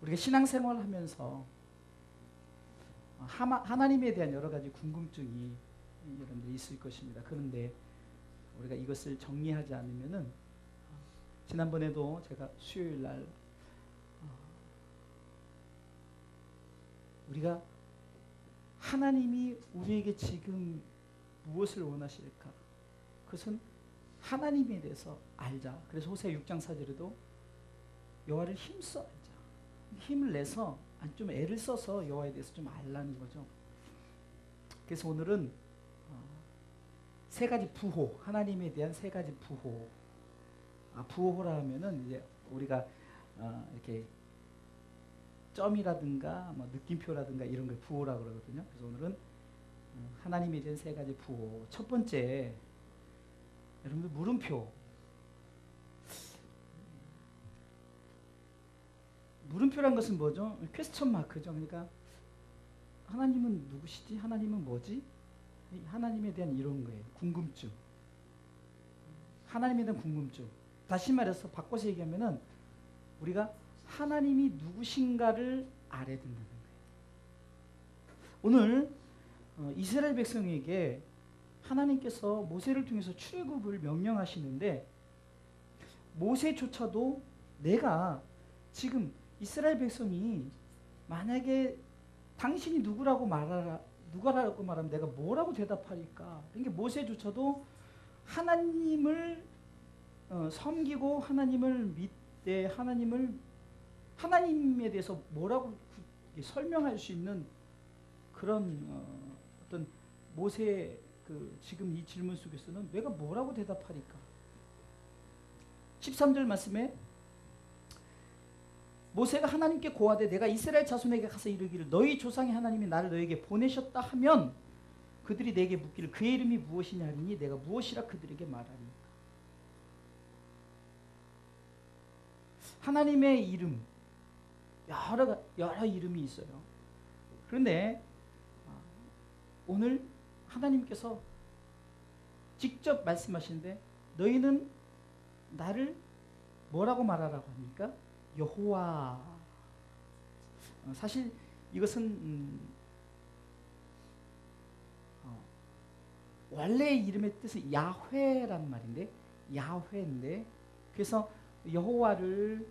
우리가 신앙생활을 하면서 하나님에 대한 여러 가지 궁금증이 여러분들 있을 것입니다. 그런데 우리가 이것을 정리하지 않으면은, 지난번에도 제가 수요일 날 우리가 하나님이 우리에게 지금 무엇을 원하실까? 그것은 하나님에 대해서 알자. 그래서 호세아 6장 4절에도 여호와를 힘써 알자. 힘을 내서, 좀 애를 써서 여호와에 대해서 좀 알라는 거죠. 그래서 오늘은 세 가지 부호, 하나님에 대한 세 가지 부호. 부호라 하면은 이제 우리가 이렇게 점이라든가 뭐 느낌표라든가 이런 걸 부호라 그러거든요. 그래서 오늘은 하나님에 대한 세 가지 부호. 첫 번째, 여러분들 물음표. 물음표란 것은 뭐죠? 퀘스천 마크죠. 그러니까 하나님은 누구시지? 하나님은 뭐지? 하나님에 대한 이런 거예요. 궁금증. 하나님에 대한 궁금증. 다시 말해서 바꿔서 얘기하면은 우리가 하나님이 누구신가를 알아야 된다는 거예요. 오늘 이스라엘 백성에게 하나님께서 모세를 통해서 출애굽을 명령하시는데, 모세조차도 내가 지금 이스라엘 백성이 만약에 당신이 누구라고 말하면 내가 뭐라고 대답하리까? 그러니까 모세조차도 하나님을 섬기고 하나님을 믿되 하나님에 대해서 뭐라고 설명할 수 있는 그런 어떤 모세의 지금 이 질문 속에서는 내가 뭐라고 대답하리까? 13절 말씀에 모세가 하나님께 고하되 내가 이스라엘 자손에게 가서 이르기를 너희 조상의 하나님이 나를 너에게 보내셨다 하면 그들이 내게 묻기를 그의 이름이 무엇이냐 하리니 내가 무엇이라 그들에게 말하리까? 하나님의 이름, 여러 이름이 있어요. 그런데 오늘 하나님께서 직접 말씀하시는데 너희는 나를 뭐라고 말하라고 합니까? 여호와. 사실 이것은 원래의 이름의 뜻은 야훼란 말인데, 야훼인데, 그래서 여호와를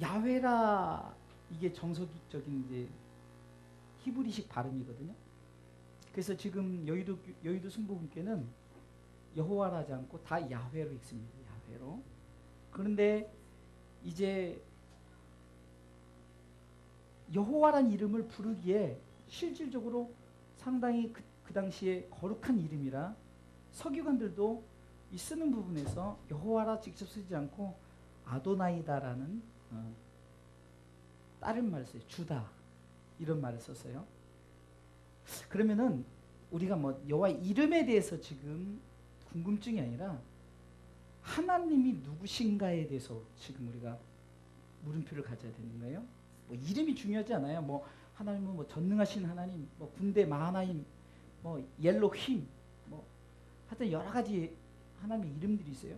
야훼라, 이게 정석적인 이제 히브리식 발음이거든요. 그래서 지금 여의도 순복음교회는 여호와라 하지 않고 다 야훼로 읽습니다. 야훼로. 그런데 이제 여호와란 이름을 부르기에 실질적으로 상당히 그 당시에 거룩한 이름이라 서기관들도 이 쓰는 부분에서 여호와라 직접 쓰지 않고 아도나이다라는 다른 말을 써요. 주다, 이런 말을 썼어요. 그러면은 우리가 뭐 여호와 이름에 대해서 지금 궁금증이 아니라 하나님이 누구신가에 대해서 지금 우리가 물음표를 가져야 되는 거예요. 뭐 이름이 중요하지 않아요. 뭐 하나님은 뭐 전능하신 하나님, 뭐 군대 마하나임, 뭐 옐로힘, 뭐 하여튼 여러 가지 하나님의 이름들이 있어요.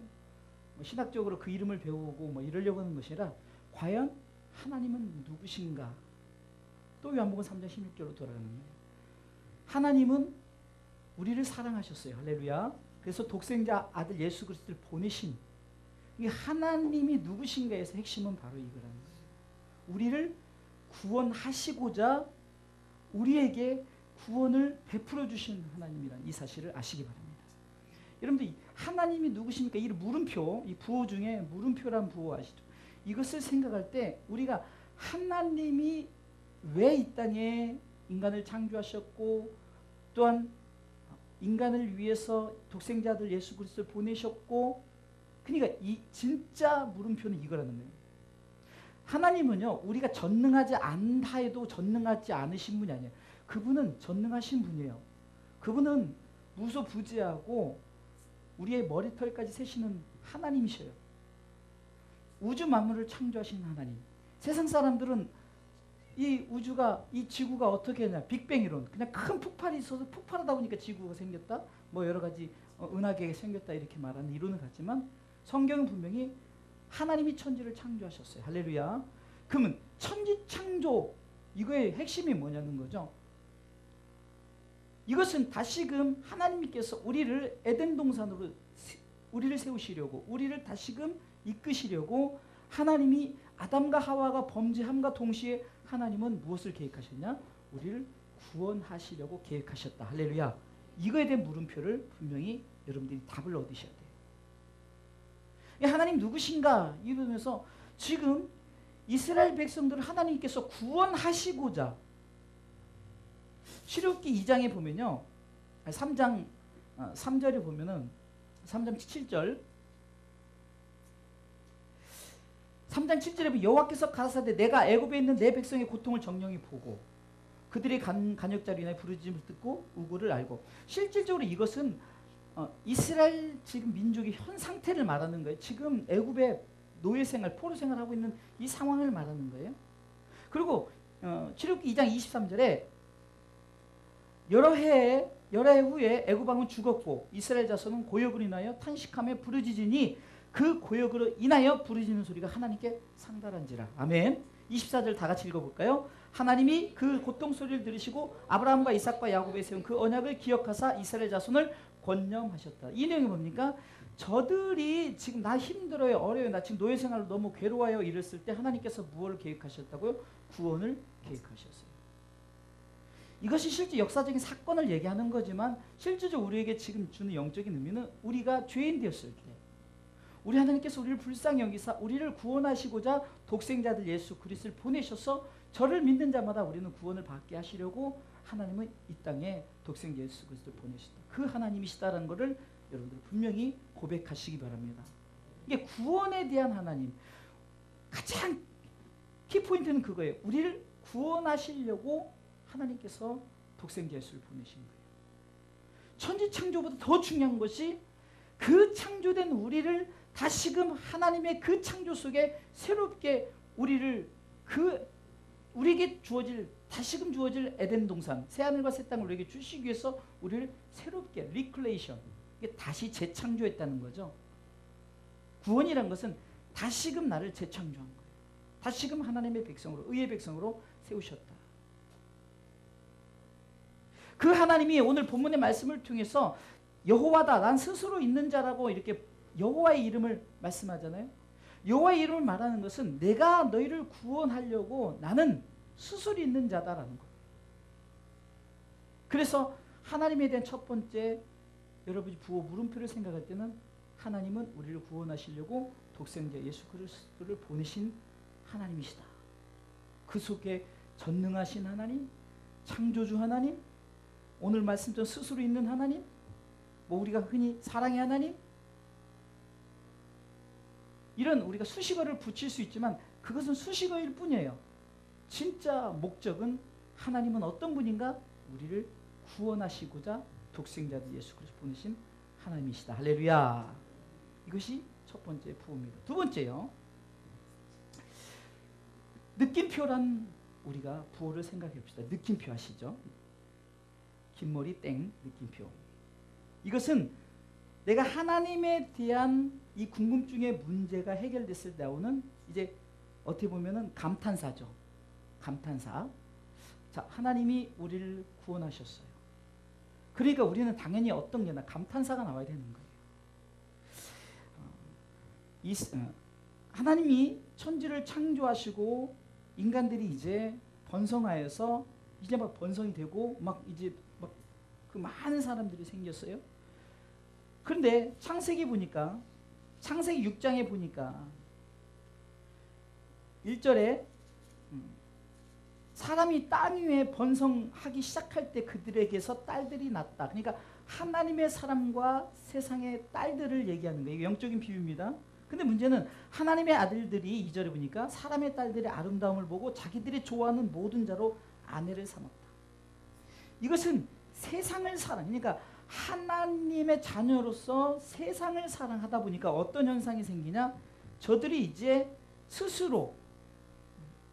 뭐 신학적으로 그 이름을 배우고 뭐 이러려고 하는 것이 아니라 과연 하나님은 누구신가? 또 요한복음 3장 16절로 돌아가는 거예요. 하나님은 우리를 사랑하셨어요. 할렐루야. 그래서 독생자 아들 예수 그리스도를 보내신, 이 하나님이 누구신가에서 핵심은 바로 이거라는 거예요. 우리를 구원하시고자 우리에게 구원을 베풀어 주신 하나님이라는 이 사실을 아시기 바랍니다. 여러분들 하나님이 누구십니까? 이 물음표, 이 부호 중에 물음표란 부호 아시죠? 이것을 생각할 때 우리가 하나님이 왜 이 땅에 인간을 창조하셨고 또한 인간을 위해서 독생자들 예수 그리스도를 보내셨고, 그러니까 이 진짜 물음표는 이거라는 거예요. 하나님은요, 우리가 전능하지 않다 해도 전능하지 않으신 분이 아니에요. 그분은 전능하신 분이에요. 그분은 무소부지하고 우리의 머리털까지 세시는 하나님이셔요. 우주 만물을 창조하신 하나님. 세상 사람들은 이 우주가, 이 지구가 어떻게 했냐, 빅뱅 이론, 그냥 큰 폭발이 있어서 폭발하다 보니까 지구가 생겼다, 뭐 여러 가지 은하계가 생겼다, 이렇게 말하는 이론을 갖지만 성경은 분명히 하나님이 천지를 창조하셨어요. 할렐루야. 그러면 천지 창조 이거의 핵심이 뭐냐는 거죠. 이것은 다시금 하나님께서 우리를 에덴 동산으로 우리를 세우시려고, 우리를 다시금 이끄시려고 하나님이 아담과 하와가 범죄함과 동시에 하나님은 무엇을 계획하셨냐? 우리를 구원하시려고 계획하셨다. 할렐루야. 이거에 대한 물음표를 분명히 여러분들이 답을 얻으셔야 돼요. 하나님 누구신가? 이러면서 지금 이스라엘 백성들을 하나님께서 구원하시고자, 출애굽기 2장에 보면요, 3장 3절에 보면은 3장 7절, 3장 7절에 보면 여호와께서 가라사대 내가 애굽에 있는 내 백성의 고통을 정령히 보고 그들의 간역자로 인하여 부르짖음을 듣고 우고를 알고. 실질적으로 이것은 이스라엘 지금 민족의 현 상태를 말하는 거예요. 지금 애굽의 노예 생활, 포로 생활하고 있는 이 상황을 말하는 거예요. 그리고 출애굽기 2장 23절에 여러 해 후에 애굽 왕은 죽었고 이스라엘 자손은 고역으로 인하여 탄식하며 부르짖으니 그 고역으로 인하여 부르짖는 소리가 하나님께 상달한지라. 아멘. 24절 다 같이 읽어볼까요? 하나님이 그 고통 소리를 들으시고 아브라함과 이삭과 야곱에 세운 그 언약을 기억하사 이스라엘 자손을 권념하셨다. 이 내용이 뭡니까? 저들이 지금 나 힘들어요, 어려워요, 나 지금 노예 생활로 너무 괴로워요 이랬을 때 하나님께서 무엇을 계획하셨다고요? 구원을 계획하셨어요. 이것이 실제 역사적인 사건을 얘기하는 거지만 실제적으로 우리에게 지금 주는 영적인 의미는 우리가 죄인 되었을 때 우리 하나님께서 우리를 불쌍히 여기사 우리를 구원하시고자 독생자들 예수 그리스도를 보내셔서 저를 믿는 자마다 우리는 구원을 받게 하시려고 하나님은 이 땅에 독생자 예수 그리스도를 보내셨다. 그 하나님이시다라는 것을 여러분들 분명히 고백하시기 바랍니다. 이게 구원에 대한 하나님, 가장 키포인트는 그거예요. 우리를 구원하시려고 하나님께서 독생자 예수를 보내신 거예요. 천지 창조보다 더 중요한 것이 그 창조된 우리를 다시금 하나님의 그 창조 속에 새롭게 우리에게 주어질, 다시금 주어질 에덴 동산, 새하늘과 새 땅을 우리에게 주시기 위해서 우리를 새롭게 리크레이션, 이게 다시 재창조했다는 거죠. 구원이란 것은 다시금 나를 재창조한 거예요. 다시금 하나님의 백성으로, 의의 백성으로 세우셨다. 그 하나님이 오늘 본문의 말씀을 통해서 여호와다, 난 스스로 있는 자라고 이렇게 여호와의 이름을 말씀하잖아요. 여호와의 이름을 말하는 것은 내가 너희를 구원하려고 나는 스스로 있는 자다라는 거예요. 그래서 하나님에 대한 첫 번째 여러분이 부호 물음표를 생각할 때는 하나님은 우리를 구원하시려고 독생자 예수 그리스도를 보내신 하나님이시다. 그 속에 전능하신 하나님, 창조주 하나님, 오늘 말씀처럼 스스로 있는 하나님, 뭐 우리가 흔히 사랑의 하나님, 이런 우리가 수식어를 붙일 수 있지만 그것은 수식어일 뿐이에요. 진짜 목적은 하나님은 어떤 분인가? 우리를 구원하시고자 독생자들 예수 그리스도 보내신 하나님이시다. 할렐루야. 이것이 첫 번째 부호입니다. 두 번째요. 느낌표란 우리가 부호를 생각해 봅시다. 느낌표 아시죠? 긴머리 땡 느낌표. 이것은 내가 하나님에 대한 이 궁금증의 문제가 해결됐을 때 나오는 이제 어떻게 보면은 감탄사죠. 감탄사. 자, 하나님이 우리를 구원하셨어요. 그러니까 우리는 당연히 어떤 게나 감탄사가 나와야 되는 거예요. 하나님이 천지를 창조하시고 인간들이 이제 번성하여서 이제 막 번성이 되고 막 이제 막 그 많은 사람들이 생겼어요. 그런데 창세기 보니까, 창세기 6장에 보니까 1절에 사람이 땅 위에 번성하기 시작할 때 그들에게서 딸들이 났다. 그러니까 하나님의 사람과 세상의 딸들을 얘기하는 거예요. 영적인 비유입니다. 근데 문제는 하나님의 아들들이 2절에 보니까 사람의 딸들의 아름다움을 보고 자기들이 좋아하는 모든 자로 아내를 삼았다. 이것은 세상을 사랑, 그러니까 하나님의 자녀로서 세상을 사랑하다 보니까 어떤 현상이 생기냐? 저들이 이제 스스로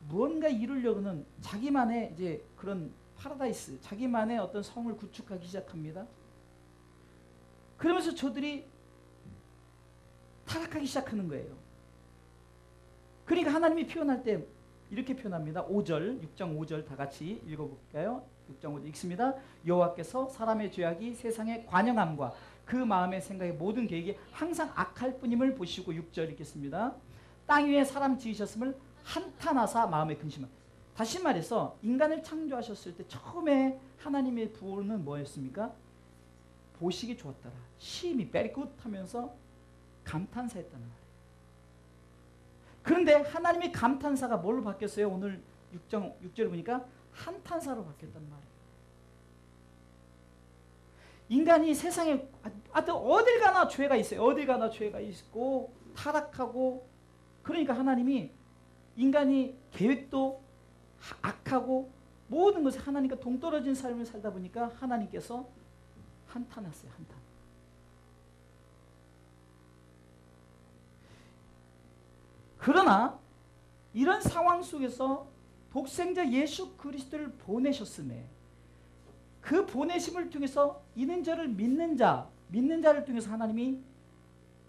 무언가 이루려고는 자기만의 이제 그런 파라다이스, 자기만의 어떤 성을 구축하기 시작합니다. 그러면서 저들이 타락하기 시작하는 거예요. 그러니까 하나님이 표현할 때 이렇게 표현합니다. 5절, 6장 5절 다 같이 읽어볼까요? 6장 5절 읽습니다. 여호와께서 사람의 죄악이 세상의 관영함과 그 마음의 생각의 모든 계획이 항상 악할 뿐임을 보시고 6절 읽겠습니다. 땅 위에 사람 지으셨음을 한탄하사 마음에 근심한. 다시 말해서 인간을 창조하셨을 때 처음에 하나님의 부호는 뭐였습니까? 보시기 좋았더라. 심히 very good 하면서 감탄사했다는 말이에요. 그런데 하나님의 감탄사가 뭘로 바뀌었어요? 오늘 6절 보니까 한탄사로 바뀌었단 말이에요. 인간이 세상에 어딜 가나 죄가 있어요. 어딜 가나 죄가 있고 타락하고, 그러니까 하나님이 인간이 계획도 악하고 모든 것에 하나님과 동떨어진 삶을 살다 보니까 하나님께서 한탄했어요. 한탄. 그러나 이런 상황 속에서 독생자 예수 그리스도를 보내셨음에 그 보내심을 통해서 이는 저를 믿는 자를 통해서 하나님이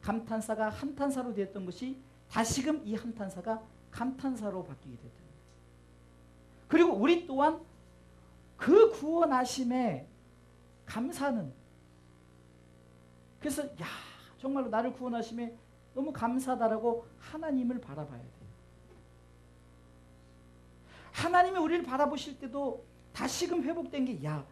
감탄사가 한탄사로 되었던 것이 다시금 이 한탄사가 감탄사로 바뀌게 됐다. 그리고 우리 또한 그 구원하심에 감사는, 그래서 야 정말로 나를 구원하심에 너무 감사하다라고 하나님을 바라봐야 돼요. 하나님이 우리를 바라보실 때도 다시금 회복된 게, 야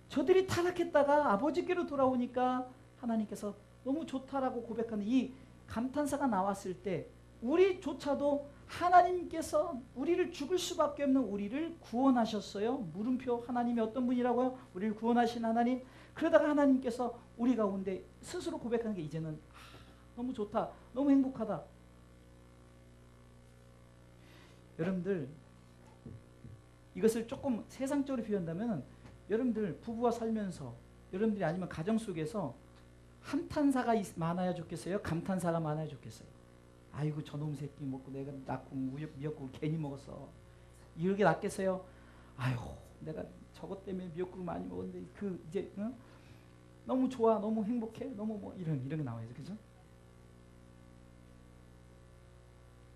저들이 타락했다가 아버지께로 돌아오니까 하나님께서 너무 좋다라고 고백하는 이 감탄사가 나왔을 때 우리조차도 하나님께서 우리를 죽을 수밖에 없는 우리를 구원하셨어요. 물음표. 하나님이 어떤 분이라고요? 우리를 구원하신 하나님. 그러다가 하나님께서 우리 가운데 스스로 고백하는 게 이제는 너무 좋다, 너무 행복하다. 여러분들 이것을 조금 세상적으로 표현한다면, 여러분들 부부와 살면서 여러분들이 아니면 가정 속에서 한탄사가 많아야 좋겠어요? 감탄사가 많아야 좋겠어요? 아이고 저놈 새끼 먹고 내가 낳고 미역국을 괜히 먹었어. 이렇게 낫겠어요? 아유 내가 저것 때문에 미역국을 많이 먹었는데 그 이제 너무 좋아, 너무 행복해, 너무 뭐 이런 게 나와야죠, 그죠?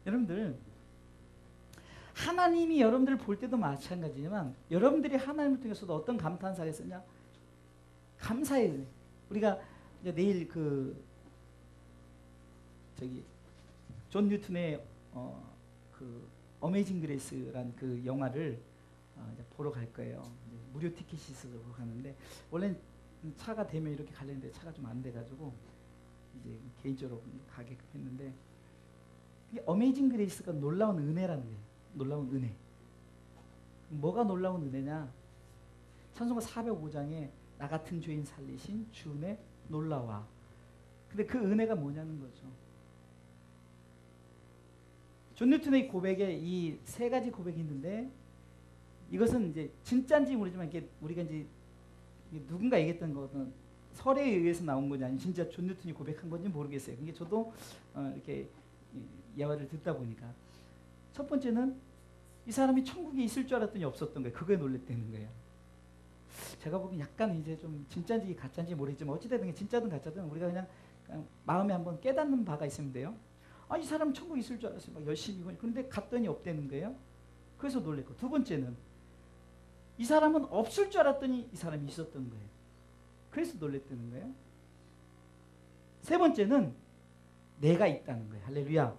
여러분들 하나님이 여러분들을 볼 때도 마찬가지지만 여러분들이 하나님을 통해서도 어떤 감탄사가 있었냐? 감사의 은혜. 우리가 이제 내일 존 뉴턴의 그 어메이징 그레이스란 그 영화를 이제 보러 갈 거예요. 이제 무료 티켓이 있어서 보러 가는데, 원래는 차가 되면 이렇게 가려는데 차가 좀 안 돼가지고 이제 개인적으로 가게 했는데, 이 어메이징 그레이스가 놀라운 은혜라는 거예요. 놀라운 은혜. 뭐가 놀라운 은혜냐? 찬송가 405장에 나 같은 죄인 살리신 주 은혜 놀라와. 근데 그 은혜가 뭐냐는 거죠. 존 뉴턴의 고백에 이 세 가지 고백이 있는데, 이것은 이제 진짜인지 모르지만 이게 우리가 이제 누군가 얘기했던 거는 설에 의해서 나온 거지 아니면 진짜 존 뉴턴이 고백한 건지 모르겠어요. 그게 저도 이렇게 예화를 듣다 보니까, 첫 번째는 이 사람이 천국에 있을 줄 알았더니 없었던 거예요. 그거에 놀랬다는 거예요. 제가 보기엔 약간 이제 좀 진짜인지 가짜인지 모르겠지만 어찌되든 진짜든 가짜든 우리가 그냥 마음에 한번 깨닫는 바가 있으면 돼요. 아, 이 사람 천국에 있을 줄 알았어요. 막 열심히. 그런데 갔더니 없다는 거예요. 그래서 놀랬고, 두 번째는 이 사람은 없을 줄 알았더니 이 사람이 있었던 거예요. 그래서 놀랬다는 거예요. 세 번째는 내가 있다는 거예요. 할렐루야.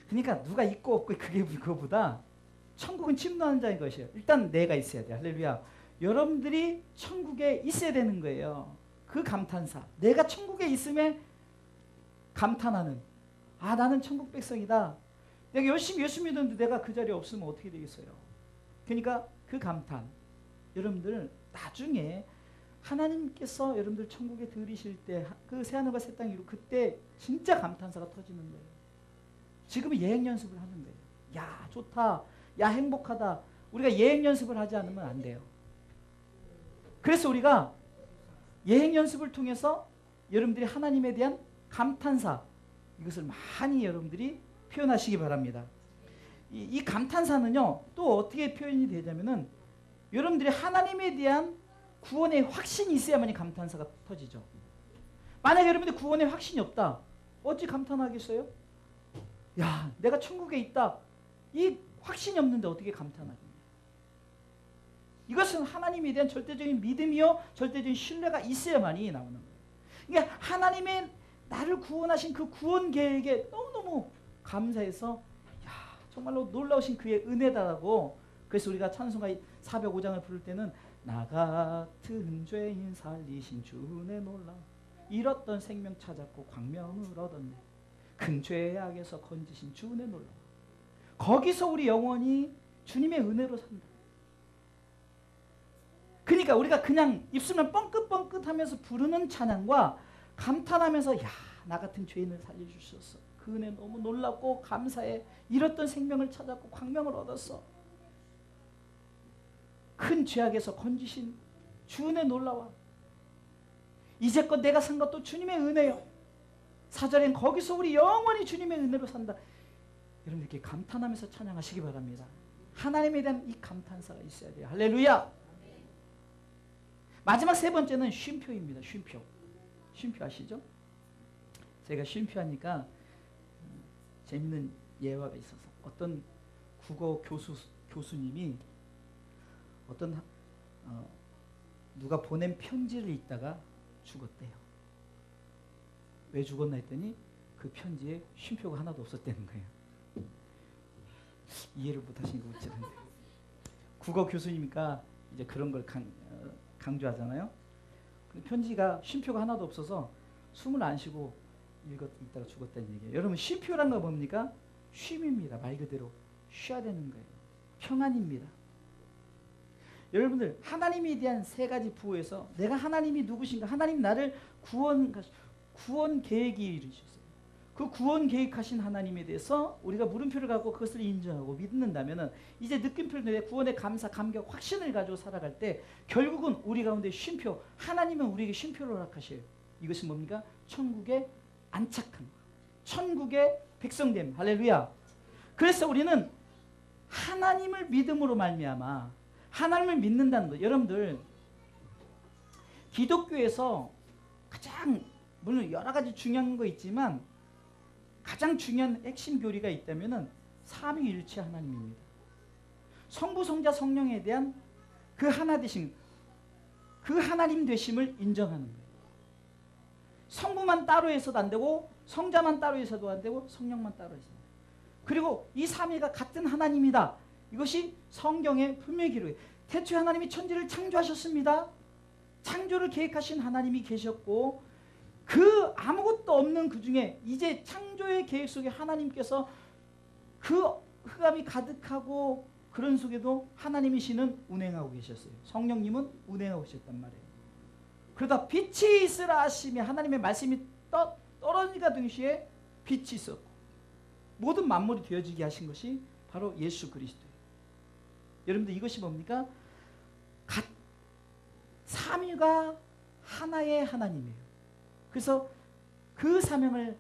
그러니까 누가 있고 없고 그거보다 천국은 침노하는 자인 것이에요. 일단 내가 있어야 돼요. 할렐루야. 여러분들이 천국에 있어야 되는 거예요. 그 감탄사. 내가 천국에 있음에 감탄하는, 아 나는 천국 백성이다. 내가 열심히 예수 믿었는데 내가 그 자리에 없으면 어떻게 되겠어요? 그러니까 그 감탄. 여러분들 나중에 하나님께서 여러분들 천국에 들이실 때 그 새하늘과 새 땅 이루 그때 진짜 감탄사가 터지는 거예요. 지금은 예행 연습을 하는 거예요. 야 좋다, 야 행복하다. 우리가 예행 연습을 하지 않으면 안 돼요. 그래서 우리가 예행 연습을 통해서 여러분들이 하나님에 대한 감탄사, 이것을 많이 여러분들이 표현하시기 바랍니다. 이 감탄사는요 또 어떻게 표현이 되냐면은, 여러분들이 하나님에 대한 구원의 확신이 있어야만이 감탄사가 터지죠. 만약 여러분들이 구원의 확신이 없다, 어찌 감탄하겠어요? 야, 내가 천국에 있다. 이 확신이 없는데 어떻게 감탄하겠냐. 이것은 하나님에 대한 절대적인 믿음이요 절대적인 신뢰가 있어야만이 나오는 거예요. 그러니까 하나님의 나를 구원하신 그 구원 계획에 너무너무 감사해서 야, 정말로 놀라우신 그의 은혜다라고. 그래서 우리가 찬송가 405장을 부를 때는 나 같은 죄인 살리신 주 은혜 놀라 잃었던 생명 찾았고 광명을 얻었네. 큰 죄악에서 건지신 주 은혜 놀라. 거기서 우리 영혼이 주님의 은혜로 산다. 그러니까 우리가 그냥 입술만 뻥긋뻥긋하면서 부르는 찬양과 감탄하면서 야, 나 같은 죄인을 살려주셨어. 그 은혜 너무 놀랍고 감사해. 잃었던 생명을 찾았고 광명을 얻었어. 큰 죄악에서 건지신 주 은혜 놀라워. 이제껏 내가 산 것도 주님의 은혜요. 4절엔 거기서 우리 영원히 주님의 은혜로 산다. 여러분 이렇게 감탄하면서 찬양하시기 바랍니다. 하나님에 대한 이 감탄사가 있어야 돼요. 할렐루야. 마지막 세 번째는 쉼표입니다. 쉼표. 쉼표 아시죠? 제가 쉼표하니까 재밌는 예화가 있어서 어떤 국어 교수님이 어떤 누가 보낸 편지를 읽다가 죽었대요. 왜 죽었나 했더니 그 편지에 쉼표가 하나도 없었다는 거예요. 이해를 못하시니까 웃지는데 국어 교수님이니까 이제 그런 걸 강조하잖아요. 편지가 쉼표가 하나도 없어서 숨을 안 쉬고 읽다가 죽었다는 얘기예요. 여러분 쉼표란 거 뭡니까? 쉼입니다. 말 그대로 쉬어야 되는 거예요. 평안입니다. 여러분들 하나님에 대한 세 가지 부호에서 내가 하나님이 누구신가, 하나님 나를 구원 계획이 이루셨어요. 그 구원 계획하신 하나님에 대해서 우리가 물음표를 갖고 그것을 인정하고 믿는다면 이제 느낌표를 내 구원의 감사, 감격, 확신을 가지고 살아갈 때 결국은 우리 가운데 쉼표, 하나님은 우리에게 쉼표를 허락하셔요. 이것이 뭡니까? 천국에 안착한 거, 천국의 백성됨. 할렐루야. 그래서 우리는 하나님을 믿음으로 말미암아 하나님을 믿는다는 거. 여러분들 기독교에서 가장 물론 여러 가지 중요한 거 있지만 가장 중요한 핵심 교리가 있다면 삼위일체 하나님입니다. 성부, 성자, 성령에 대한 그 하나 되심, 그 하나님 되심을 인정하는 거예요. 성부만 따로 해서도 안 되고 성자만 따로 해서도 안 되고 성령만 따로 해서도 안 돼요. 그리고 이 삼위가 같은 하나님이다. 이것이 성경에 분명히 기록해요. 태초에 하나님이 천지를 창조하셨습니다. 창조를 계획하신 하나님이 계셨고 그 아무것도 없는 그 중에 이제 창조의 계획 속에 하나님께서 그 흑암이 가득하고 그런 속에도 하나님이시는 운행하고 계셨어요. 성령님은 운행하고 계셨단 말이에요. 그러다 빛이 있으라 하시며 하나님의 말씀이 떨어지니까 동시에 빛이 있었고 모든 만물이 되어지게 하신 것이 바로 예수 그리스도예요. 여러분들 이것이 뭡니까? 삼위가 하나의 하나님이에요. 그래서 그 사명을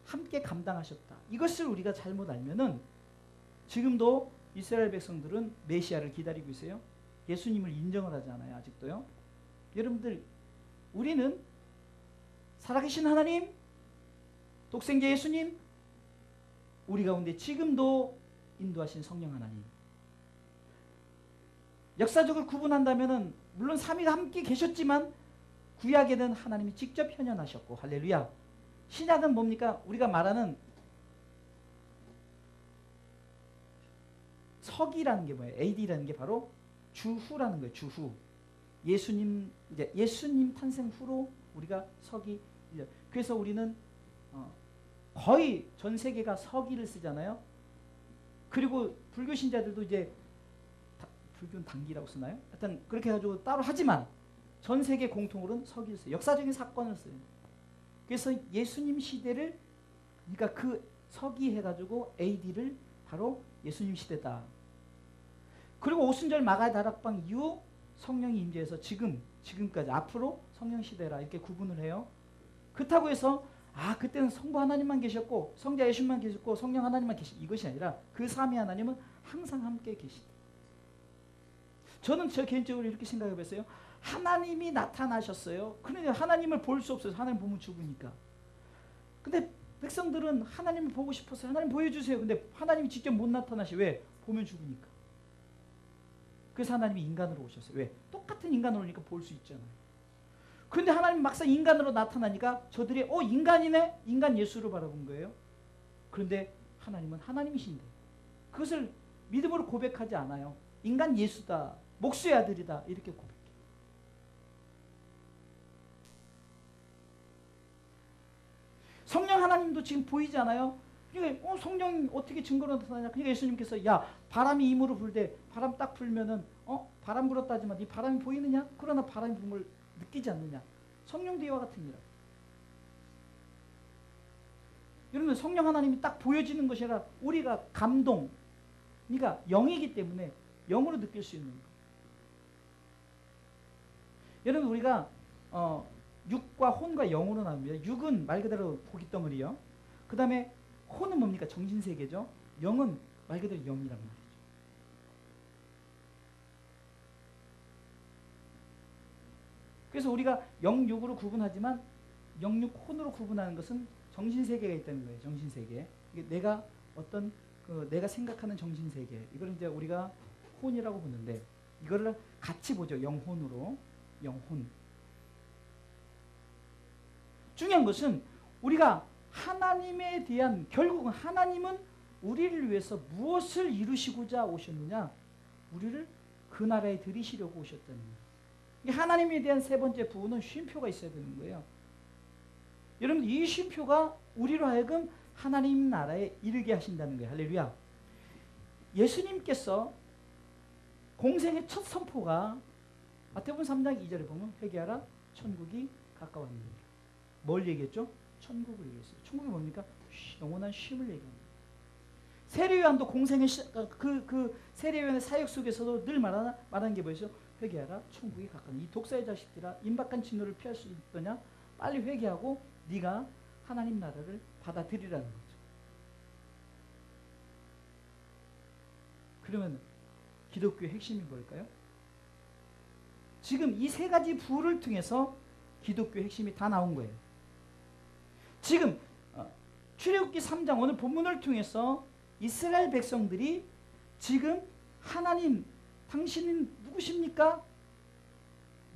함께 감당하셨다. 이것을 우리가 잘못 알면은 지금도 이스라엘 백성들은 메시아를 기다리고 있어요. 예수님을 인정을 하지 않아요. 아직도요. 여러분들 우리는 살아계신 하나님, 독생자 예수님, 우리 가운데 지금도 인도하신 성령 하나님. 역사적으로 구분한다면은 물론 삼위가 함께 계셨지만 구약에는 하나님이 직접 현현하셨고 할렐루야. 신약은 뭡니까? 우리가 말하는 서기라는 게 뭐예요? AD라는 게 바로 주후라는 거예요. 주후. 예수님 이제 예수님 탄생 후로 우리가 서기. 그래서 우리는 거의 전 세계가 서기를 쓰잖아요. 그리고 불교 신자들도 이제 불교는 단기라고 쓰나요? 하여튼 그렇게 해가지고 따로 하지만 전 세계 공통으로는 서기를 써요. 역사적인 사건을 써요. 그래서 예수님 시대를 그러니까 그 서기 해가지고 AD를 바로 예수님 시대다. 그리고 오순절 마가의 다락방 이후 성령이 임재해서 지금까지 앞으로 성령 시대라 이렇게 구분을 해요. 그렇다고 해서 그때는 성부 하나님만 계셨고 성자 예수님만 계셨고 성령 하나님만 계시 이것이 아니라 그 삼위 하나님은 항상 함께 계시다. 저는 저 개인적으로 이렇게 생각해 봤어요. 하나님이 나타나셨어요. 그런데 하나님을 볼 수 없어요. 하나님 보면 죽으니까. 근데 백성들은 하나님을 보고 싶어서 하나님 보여주세요. 근데 하나님이 직접 못 나타나시. 왜? 보면 죽으니까. 그래서 하나님이 인간으로 오셨어요. 왜? 똑같은 인간으로 오니까 볼 수 있잖아요. 그런데 하나님 막상 인간으로 나타나니까 저들이 인간이네? 인간 예수를 바라본 거예요. 그런데 하나님은 하나님이신데 그것을 믿음으로 고백하지 않아요. 인간 예수다. 목수의 아들이다. 이렇게 고백해요. 성령 하나님도 지금 보이지 않아요? 그러니까 성령이 어떻게 증거로 나타나냐? 그러니까 예수님께서 야 바람이 임으로 불되 바람 딱 불면은 바람 불었다지만 이 바람이 보이느냐? 그러나 바람이 불음을 느끼지 않느냐? 성령도 이와 같으니라. 여러분 성령 하나님이 딱 보여지는 것이 아니라 우리가 감동, 그러니까 영이기 때문에 영으로 느낄 수 있는 거예요. 여러분 우리가 육과 혼과 영으로 나눕니다. 육은 말 그대로 고깃덩어리요. 그 다음에 혼은 뭡니까? 정신세계죠. 영은 말 그대로 영이란 말이죠. 그래서 우리가 영육으로 구분하지만 영육 혼으로 구분하는 것은 정신세계가 있다는 거예요. 정신세계. 내가 어떤 내가 생각하는 정신세계. 이걸 이제 우리가 혼이라고 보는데 이거를 같이 보죠. 영혼으로. 영혼. 중요한 것은 우리가 하나님에 대한 결국은 하나님은 우리를 위해서 무엇을 이루시고자 오셨느냐? 우리를 그 나라에 들이시려고 오셨다는 거예요. 하나님에 대한 세 번째 부분은 쉼표가 있어야 되는 거예요. 여러분 이 쉼표가 우리로 하여금 하나님 나라에 이르게 하신다는 거예요. 할렐루야. 예수님께서 공생의 첫 선포가 마태복음 3장 2절에 보면 회개하라 천국이 가까웠느니라. 뭘 얘기했죠? 천국을 얘기했어요. 천국이 뭡니까? 영원한 쉼을 얘기합니다. 세례요한도 공생의 그 세례요한의 사역 속에서도 늘 말하는 게 뭐였죠? 회개하라 천국이 가까운. 이 독사의 자식들아 임박한 진노를 피할 수 있더냐? 빨리 회개하고 네가 하나님 나라를 받아들이라는 거죠. 그러면 기독교의 핵심이 뭘까요? 지금 이 세 가지 부를 통해서 기독교의 핵심이 다 나온 거예요. 지금 출애굽기 3장 오늘 본문을 통해서 이스라엘 백성들이 지금 하나님 당신은 누구십니까?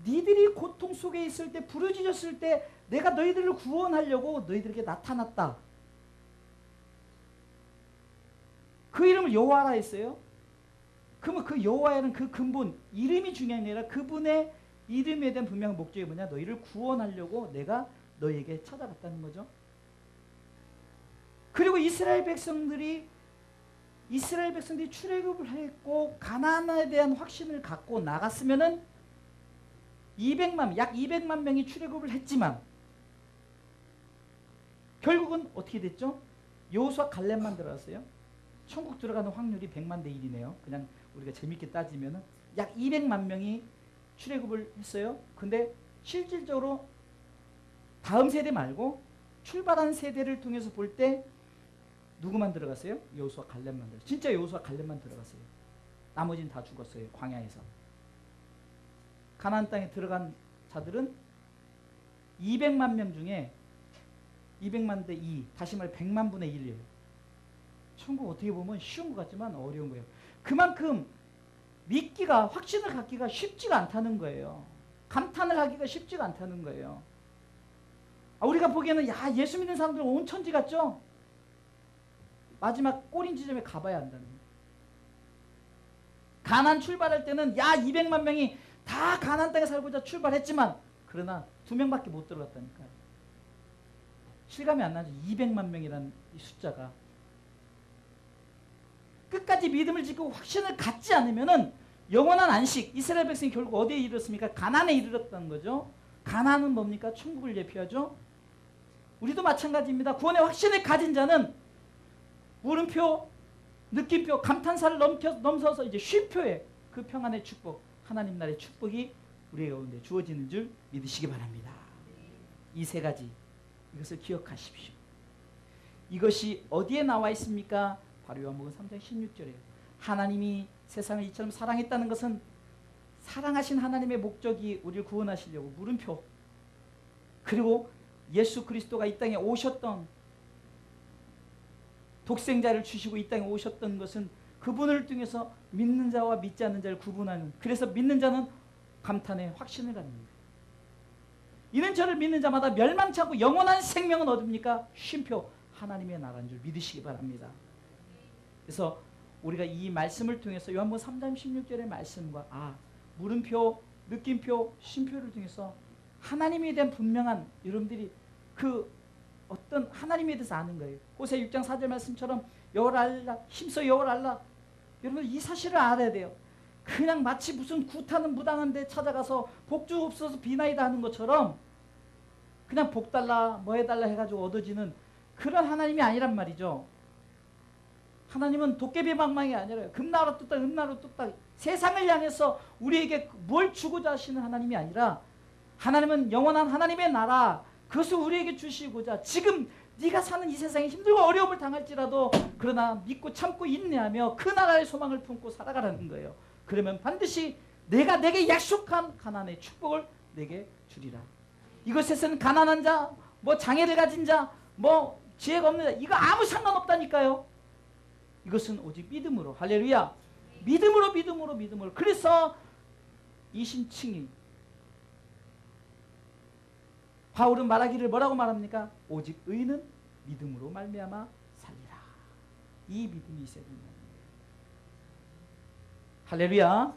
니들이 고통 속에 있을 때 부르짖었을 때 내가 너희들을 구원하려고 너희들에게 나타났다. 그 이름을 여호와라 했어요. 그러면 그 여호와라는 그 근본 이름이 중요한 게 아니라 그분의 이름에 대한 분명한 목적이 뭐냐? 너희를 구원하려고 내가 너희에게 찾아갔다는 거죠. 그리고 이스라엘 백성들이 출애굽을 했고 가나안에 대한 확신을 갖고 나갔으면은 약 200만 명이 출애굽을 했지만 결국은 어떻게 됐죠? 여호수아 갈렙만 들어갔어요. 천국 들어가는 확률이 100만 대 1이네요. 그냥 우리가 재밌게 따지면은 약 200만 명이 출애굽을 했어요. 근데 실질적으로 다음 세대 말고 출발한 세대를 통해서 볼 때 누구만 들어갔어요? 여호수아 갈렙만 들어갔어요. 진짜 여호수아 갈렙만 들어갔어요. 나머지는 다 죽었어요. 광야에서. 가나안 땅에 들어간 자들은 200만 명 중에 200만 대 2, 다시 말해 100만 분의 1이에요. 천국 어떻게 보면 쉬운 것 같지만 어려운 거예요. 그만큼 믿기가, 확신을 갖기가 쉽지가 않다는 거예요. 감탄을 하기가 쉽지가 않다는 거예요. 우리가 보기에는 야 예수 믿는 사람들 온 천지 같죠? 마지막 꼬린 지점에 가봐야 한다는 거예요. 가나안 출발할 때는 야 200만 명이 다 가나안 땅에 살고자 출발했지만 그러나 2명밖에 못 들어갔다니까요. 실감이 안 나죠? 200만 명이라는 이 숫자가. 끝까지 믿음을 지키고 확신을 갖지 않으면은 영원한 안식, 이스라엘 백성이 결국 어디에 이르렀습니까? 가나안에 이르렀다는 거죠. 가나안은 뭡니까? 천국을 예표하죠. 우리도 마찬가지입니다. 구원의 확신을 가진 자는 물음표, 느낌표, 감탄사를 넘어서서 이제 쉼표에 그 평안의 축복, 하나님 나라의 축복이 우리 가운데 주어지는 줄 믿으시기 바랍니다. 이 세 가지, 이것을 기억하십시오. 이것이 어디에 나와 있습니까? 바로 요한복음 3장 16절이에요. 하나님이 세상을 이처럼 사랑했다는 것은 사랑하신 하나님의 목적이 우리를 구원하시려고 물음표, 그리고 예수 그리스도가 이 땅에 오셨던 독생자를 주시고 이 땅에 오셨던 것은 그분을 통해서 믿는 자와 믿지 않는 자를 구분하는, 그래서 믿는 자는 감탄의 확신을 갖는 거예요. 이는 저를 믿는 자마다 멸망치 않고 영원한 생명은 얻습니까? 쉼표 하나님의 나라인 줄 믿으시기 바랍니다. 그래서 우리가 이 말씀을 통해서 요한복음 3장 16절의 말씀과 물음표, 느낌표, 쉼표를 통해서 하나님에 대한 분명한, 여러분들이 그 어떤 하나님에 대해서 아는 거예요. 호세 6장 4절 말씀처럼 여호와를 알라, 힘써 여호와를 알라. 여러분 이 사실을 알아야 돼요. 그냥 마치 무슨 구타는 무당한 데 찾아가서 복주 없어서 비나이다 하는 것처럼 그냥 복 달라 뭐 해달라 해가지고 얻어지는 그런 하나님이 아니란 말이죠. 하나님은 도깨비 방망이 아니라요. 금나루 뚝딱 은나루 뚝딱 세상을 향해서 우리에게 뭘 주고자 하시는 하나님이 아니라, 하나님은 영원한 하나님의 나라, 그것을 우리에게 주시고자 지금 네가 사는 이 세상에 힘들고 어려움을 당할지라도 그러나 믿고 참고 인내하며 그 나라의 소망을 품고 살아가라는 거예요. 그러면 반드시 내가 내게 약속한 가나안의 축복을 내게 주리라. 이것에서는 가난한 자, 뭐 장애를 가진 자, 뭐 지혜가 없는 자, 이거 아무 상관없다니까요. 이것은 오직 믿음으로, 할렐루야, 믿음으로. 그래서 이심층이 바울은 말하기를 뭐라고 말합니까? 오직 의인은 믿음으로 말미암아 살리라. 이 믿음이 있어야 된다는 거예요. 할렐루야.